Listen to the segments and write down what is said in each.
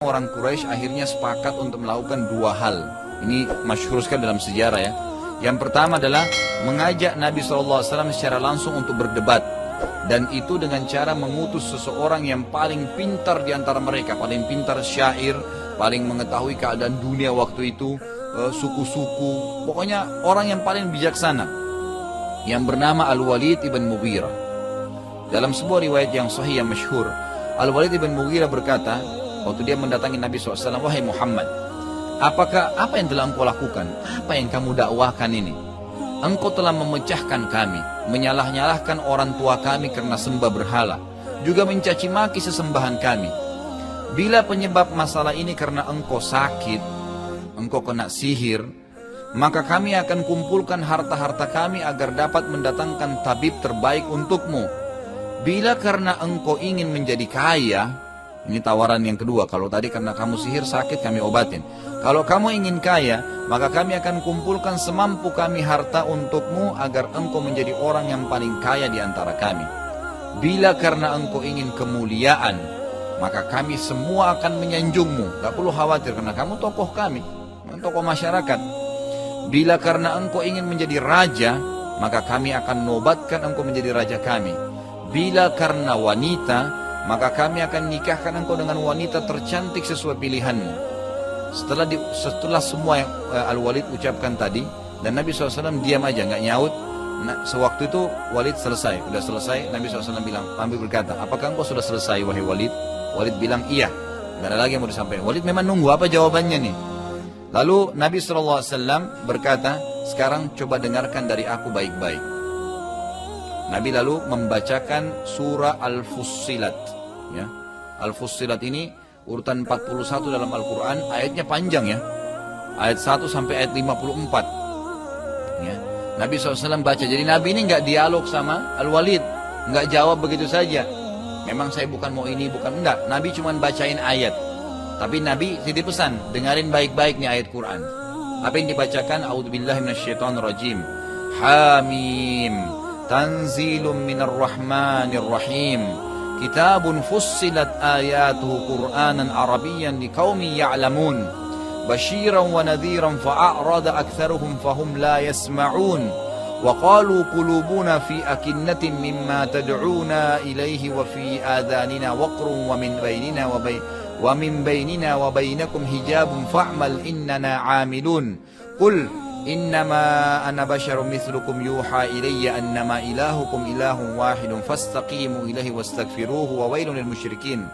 Orang Quraisy akhirnya sepakat untuk melakukan dua hal. Ini masyhur sekali dalam sejarah ya. Yang pertama adalah mengajak Nabi SAW secara langsung untuk berdebat. Dan itu dengan cara mengutus seseorang yang paling pintar di antara mereka. Paling pintar syair, paling mengetahui keadaan dunia waktu itu, suku-suku. Pokoknya orang yang paling bijaksana. Yang bernama Al-Walid ibn Mughirah. Dalam sebuah riwayat yang sahih yang masyhur, Al-Walid ibn Mughirah berkata, waktu dia mendatangi Nabi SAW, wahai Muhammad, apa yang telah engkau lakukan? Apa yang kamu dakwahkan ini? Engkau telah memecahkan kami, menyalah-nyalahkan orang tua kami karena sembah berhala, juga mencaci maki sesembahan kami. Bila penyebab masalah ini karena engkau sakit, engkau kena sihir, maka kami akan kumpulkan harta-harta kami agar dapat mendatangkan tabib terbaik untukmu. Bila karena engkau ingin menjadi kaya, ini tawaran yang kedua. Kalau tadi karena kamu sihir sakit kami obatin. Kalau kamu ingin kaya, maka kami akan kumpulkan semampu kami harta untukmu agar engkau menjadi orang yang paling kaya di antara kami. Bila karena engkau ingin kemuliaan, maka kami semua akan menyanjungmu. Gak perlu khawatir karena kamu tokoh kami, tokoh masyarakat. Bila karena engkau ingin menjadi raja, maka kami akan nobatkan engkau menjadi raja kami. Bila karena wanita, maka kami akan nikahkan engkau dengan wanita tercantik sesuai pilihanmu. Setelah semua yang Al-Walid ucapkan tadi, dan Nabi SAW diam aja, nggak nyaut. Nah, sewaktu itu Walid selesai, udah selesai. Nabi SAW bilang, Nabi berkata, apakah engkau sudah selesai wahai Walid? Walid bilang, iya. Nggak ada lagi yang mau disampaikan. Walid memang nunggu apa jawabannya nih. Lalu Nabi SAW berkata, sekarang coba dengarkan dari aku baik-baik. Nabi lalu membacakan surah Al-Fussilat. Ya. Al-Fussilat ini urutan 41 dalam Al-Quran, ayatnya panjang ya. Ayat 1 sampai ayat 54. Ya. Nabi SAW baca, jadi Nabi ini nggak dialog sama Al-Walid, nggak jawab begitu saja. Memang saya bukan mau ini, bukan, enggak. Nabi cuma bacain ayat. Tapi Nabi titip pesan, dengarin baik-baik nih ayat Quran. Apa yang dibacakan? A'udzubillahi minasyaitonirrajim. Hamim. Tanzilum minar rahmanir rahim. Kitabun fussilat ayatuhu Qur'anan Arabiyyan liqaumin ya'lamun. Basyiran wa nadhiran fa'arada aktsaruhum fahum la yasma'un. Wa qalu qulubuna fi akinnatin mimma tad'una ilayhi wa fi adhanina waqrun wa min bainina wa bainakum hijabun fa'mal innana 'amilun. Qul innama ana basyarum mithlukum yuha ilayya annama ilahukum ilahun wahidun fastaqimu ilaihi wastaghfiruhu wa wailun lil musyrikin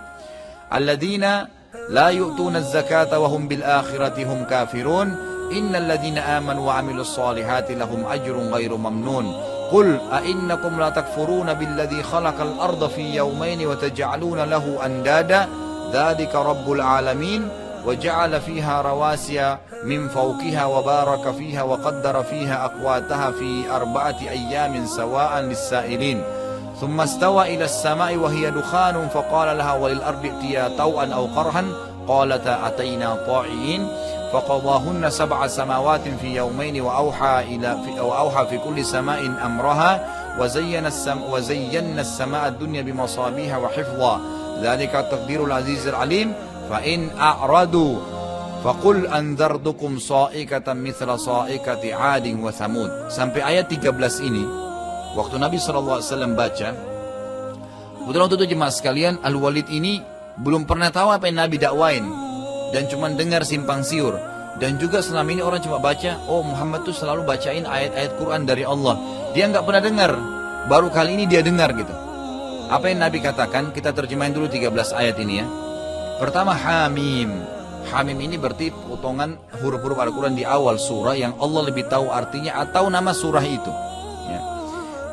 alladhina la yu'tuna az-zakata wa hum bil akhirati hum kafirun innal ladhina amanu wa 'amilus solihati lahum ajrun ghairu mamnun. Qul a innakum la takfuruna billadhi khalaqal arda fi yawmayn wa taj'aluna lahu andada dzalika rabbul alamin. وجعل فيها رواسي من فوقها وبارك فيها وقدر فيها أقواتها في 4 أيام سواء للسائلين ثم استوى إلى السماء وهي دخان فقال لها وللأرض ائتيا طوعا أو كرها قالتا أتينا طاعين فقضاهن 7 سماوات في يومين وأوحى في كل سماء أمرها وزينا السماء الدنيا بمصابيح وحفظا ذلك تقدير العزيز العليم فَإِنْ أَعْرَضُوا فَقُلْ أَنْذَرْتُكُمْ صَائِقَةً مِثْلَ صَائِقَةِ عَادٍ وَثَمُودٍ. Sampai ayat 13 ini, waktu Nabi SAW baca, kebetulan waktu itu jemaah sekalian, Al-Walid ini belum pernah tahu apa yang Nabi dakwain, dan cuma dengar simpang siur. Dan juga selama ini orang cuma baca, oh Muhammad tuh selalu bacain ayat-ayat Quran dari Allah. Dia nggak pernah dengar, baru kali ini dia dengar gitu. Apa yang Nabi katakan, kita terjemahin dulu 13 ayat ini ya. Pertama, Hamim. Hamim ini berarti potongan huruf-huruf Al-Quran di awal surah yang Allah lebih tahu artinya atau nama surah itu. Ya.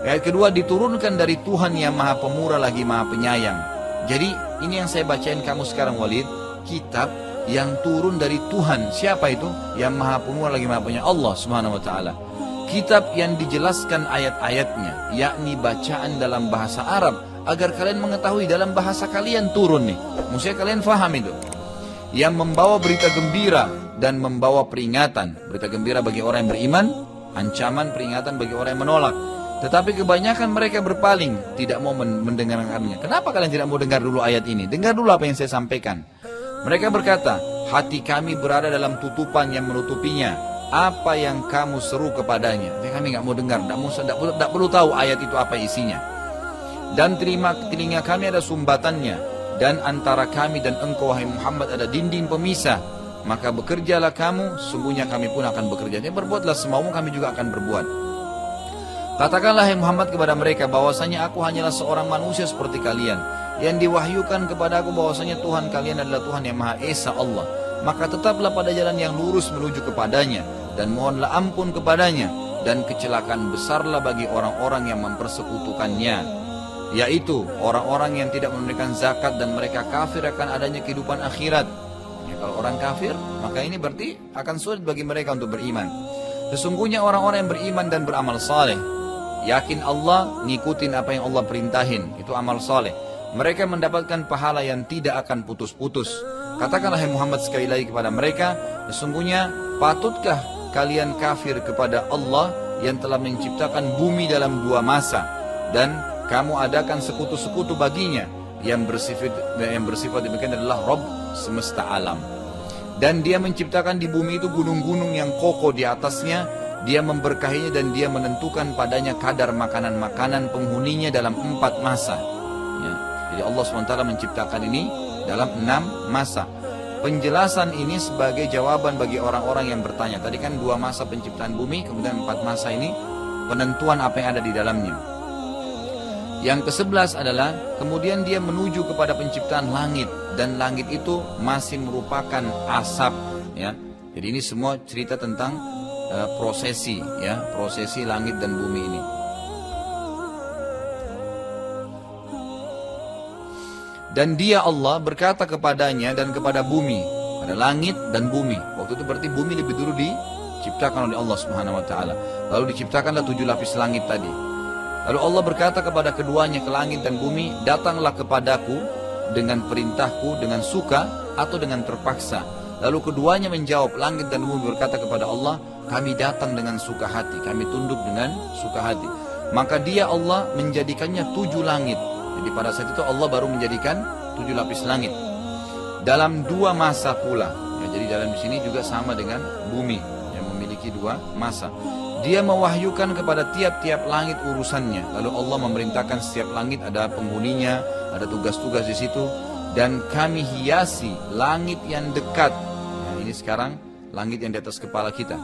Ayat kedua, diturunkan dari Tuhan yang maha pemurah lagi maha penyayang. Jadi ini yang saya bacain kamu sekarang Walid, kitab yang turun dari Tuhan. Siapa itu? Yang maha pemurah lagi maha penyayang, Allah Subhanahu wa ta'ala. Kitab yang dijelaskan ayat-ayatnya, yakni bacaan dalam bahasa Arab, agar kalian mengetahui dalam bahasa kalian turun nih. Maksudnya kalian faham itu. Yang membawa berita gembira dan membawa peringatan. Berita gembira bagi orang yang beriman, ancaman peringatan bagi orang yang menolak. Tetapi kebanyakan mereka berpaling, tidak mau mendengarkannya. Kenapa kalian tidak mau dengar dulu ayat ini? Dengar dulu apa yang saya sampaikan. Mereka berkata, hati kami berada dalam tutupan yang menutupinya. Apa yang kamu seru kepadanya? Kami nggak mau dengar, tidak perlu tahu ayat itu apa isinya. Dan telinga kami ada sumbatannya, dan antara kami dan engkau wahai Muhammad ada dinding pemisah. Maka bekerjalah kamu, sungguhnya kami pun akan bekerja. Jadi berbuatlah semaumu, kami juga akan berbuat. Katakanlah hai Muhammad kepada mereka bahwasanya aku hanyalah seorang manusia seperti kalian, yang diwahyukan kepada aku bahwasanya Tuhan kalian adalah Tuhan yang Maha Esa Allah. Maka tetaplah pada jalan yang lurus menuju kepadanya, dan mohonlah ampun kepadanya, dan kecelakaan besarlah bagi orang-orang yang mempersekutukannya, yaitu orang-orang yang tidak menunaikan zakat dan mereka kafir akan adanya kehidupan akhirat. Ya, kalau orang kafir, maka ini berarti akan sulit bagi mereka untuk beriman. Sesungguhnya orang-orang yang beriman dan beramal saleh, yakin Allah, ngikutin apa yang Allah perintahin, itu amal saleh. Mereka mendapatkan pahala yang tidak akan putus-putus. Katakanlah hai Muhammad sekali lagi kepada mereka, sesungguhnya patutkah kalian kafir kepada Allah yang telah menciptakan bumi dalam 2 masa, dan kamu adakan sekutu-sekutu baginya, yang bersifat demikian adalah Rabb semesta alam. Dan dia menciptakan di bumi itu gunung-gunung yang kokoh di atasnya, dia memberkahinya dan dia menentukan padanya kadar makanan-makanan penghuninya dalam 4 masa. Ya. Jadi Allah SWT menciptakan ini dalam 6 masa. Penjelasan ini sebagai jawaban bagi orang-orang yang bertanya. Tadi kan 2 masa penciptaan bumi, kemudian 4 masa ini penentuan apa yang ada di dalamnya. Yang ke-11 adalah kemudian dia menuju kepada penciptaan langit, dan langit itu masih merupakan asap. Ya. Jadi ini semua cerita tentang prosesi, ya, prosesi langit dan bumi ini. Dan dia Allah berkata kepadanya dan kepada bumi, pada langit dan bumi. Waktu itu berarti bumi lebih dulu diciptakan oleh Allah Subhanahu wa taala. Lalu diciptakanlah 7 lapis langit tadi. Lalu Allah berkata kepada keduanya, ke langit dan bumi, datanglah kepadaku dengan perintahku dengan suka atau dengan terpaksa. Lalu keduanya menjawab, langit dan bumi berkata kepada Allah, kami datang dengan suka hati, kami tunduk dengan suka hati. Maka dia Allah menjadikannya 7 langit. Jadi pada saat itu Allah baru menjadikan 7 lapis langit dalam 2 masa pula. Ya, jadi dalam sini juga sama dengan bumi yang memiliki 2 masa. Dia mewahyukan kepada tiap-tiap langit urusannya. Lalu Allah memerintahkan setiap langit ada penghuninya, ada tugas-tugas di situ. Dan kami hiasi langit yang dekat. Nah, ini sekarang langit yang di atas kepala kita.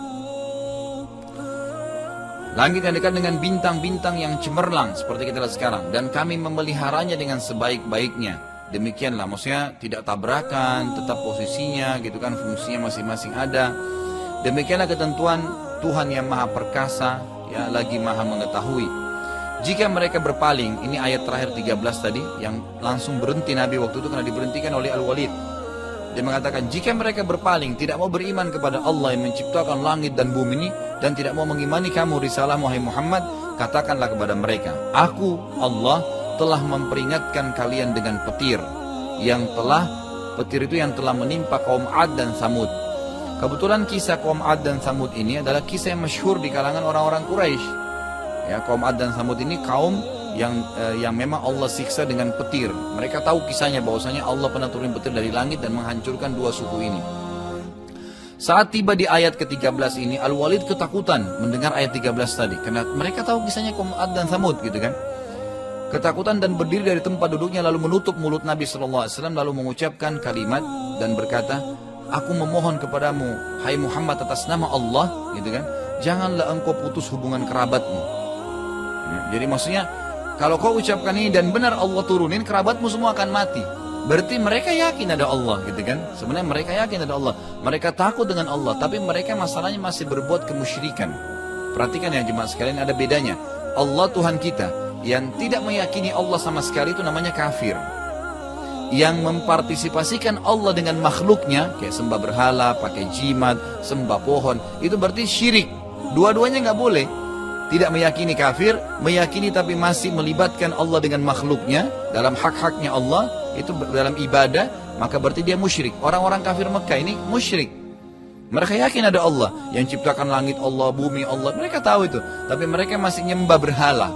Langit yang dekat dengan bintang-bintang yang cemerlang seperti kita lihat sekarang. Dan kami memeliharanya dengan sebaik-baiknya. Demikianlah, maksudnya tidak tabrakan, tetap posisinya gitu kan, fungsinya masing-masing ada. Demikianlah ketentuan Tuhan yang maha perkasa, ya, lagi maha mengetahui. Jika mereka berpaling, ini ayat terakhir 13 tadi, yang langsung berhenti Nabi waktu itu karena diberhentikan oleh Al-Walid. Dia mengatakan, jika mereka berpaling, tidak mau beriman kepada Allah yang menciptakan langit dan bumi ini, dan tidak mau mengimani kamu risalah wahai Muhammad, katakanlah kepada mereka, aku Allah telah memperingatkan kalian dengan petir itu yang telah menimpa kaum Ad dan Samud. Kebetulan kisah kaum Ad dan Samud ini adalah kisah yang masyhur di kalangan orang-orang Quraisy. Ya, kaum Ad dan Samud ini kaum yang memang Allah siksa dengan petir. Mereka tahu kisahnya bahwasanya Allah pernah turun petir dari langit dan menghancurkan 2 suku ini. Saat tiba di ayat ke-13 ini, Al-Walid ketakutan mendengar ayat 13 tadi. Karena mereka tahu kisahnya kaum Ad dan Samud gitu kan. Ketakutan dan berdiri dari tempat duduknya lalu menutup mulut Nabi SAW lalu mengucapkan kalimat dan berkata, aku memohon kepadamu, hai Muhammad atas nama Allah, gitu kan, janganlah engkau putus hubungan kerabatmu. Ya, jadi maksudnya, kalau kau ucapkan ini dan benar Allah turunin, kerabatmu semua akan mati. Berarti mereka yakin ada Allah, gitu kan? Sebenarnya mereka yakin ada Allah. Mereka takut dengan Allah, tapi mereka masalahnya masih berbuat kemusyrikan. Perhatikan ya jemaah sekalian, ada bedanya. Allah Tuhan kita, yang tidak meyakini Allah sama sekali itu namanya kafir. Yang mempartisipasikan Allah dengan makhluknya, kayak sembah berhala, pakai jimat, sembah pohon, itu berarti syirik. Dua-duanya nggak boleh. Tidak meyakini kafir, meyakini tapi masih melibatkan Allah dengan makhluknya dalam hak-haknya Allah, itu dalam ibadah, maka berarti dia musyrik. Orang-orang kafir Mekah ini musyrik. Mereka yakin ada Allah yang ciptakan langit Allah, bumi Allah, mereka tahu itu, tapi mereka masih nyembah berhala.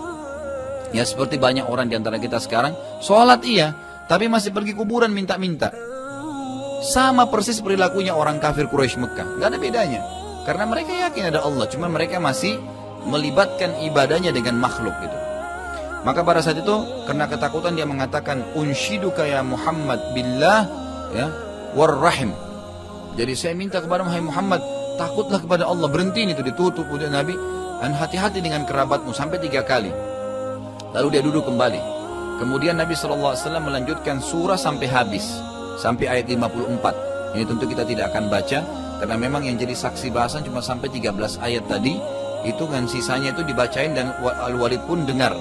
Ya seperti banyak orang di antara kita sekarang, sholat iya, tapi masih pergi kuburan minta-minta. Sama persis perilakunya orang kafir Quraisy Mekah. Gak ada bedanya. Karena mereka yakin ada Allah. Cuma mereka masih melibatkan ibadahnya dengan makhluk gitu. Maka pada saat itu karena ketakutan dia mengatakan unshiduka ya Muhammad billah ya warrahim. Jadi saya minta kepada Muhammad, takutlah kepada Allah. Berhenti itu ditutup udah Nabi, dan hati-hati dengan kerabatmu sampai 3 kali. Lalu dia duduk kembali. Kemudian Nabi SAW melanjutkan surah sampai habis, sampai ayat 54. Ini tentu kita tidak akan baca karena memang yang jadi saksi bahasan cuma sampai 13 ayat tadi. Itu kan sisanya itu dibacain dan Al-Walid pun dengar.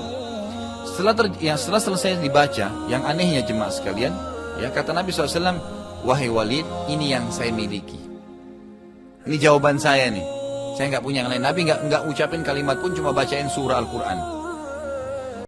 Setelah selesai dibaca, yang anehnya jemaah sekalian, ya kata Nabi SAW, wahai Walid, ini yang saya miliki. Ini jawaban saya nih. Saya nggak punya yang lain. Nabi nggak ucapin kalimat pun, cuma bacain surah Al-Quran.